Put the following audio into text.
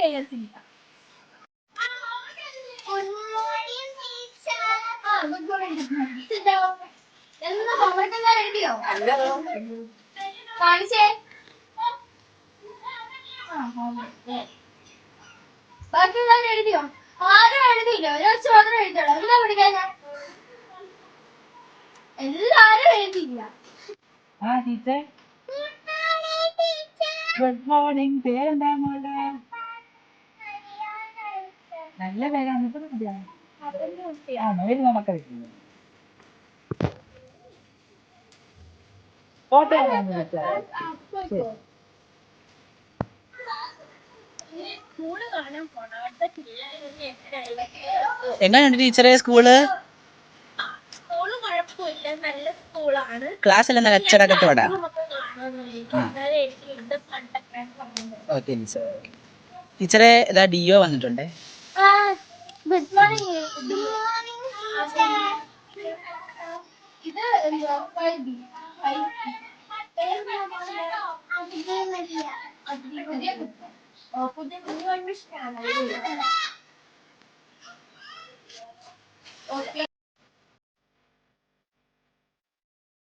ചെയ്യത്തില്ല. എഴുതിയോ കാണിച്ചേ. ബാക്കി എല്ലാവരും എഴുതിയോ? ആരും എഴുതിയില്ല, ഒരു മാത്രം എഴുതിയോളൂ. എന്താ പഠിക്കാൻ എല്ലാരും എഴുതിയില്ല. Good morning. പേരെന്താ മോളെ? നല്ല പേരാണ്. നമുക്കറിയില്ല. ഫോട്ടോ എങ്ങനെയുണ്ട് ടീച്ചറെ സ്കൂള്? സ്കൂള് കുഴപ്പമില്ല, നല്ല സ്കൂളാണ്. ക്ലാസ് എല്ലാം നല്ല അച്ചടക്കത്തോടാ? ടീച്ചറെ ഇതാ ഡിഒ വന്നിട്ടുണ്ടേ. Good morning. ഇത് പുതിയ കുഞ്ഞു അഡ്മിഷൻ ആണ്.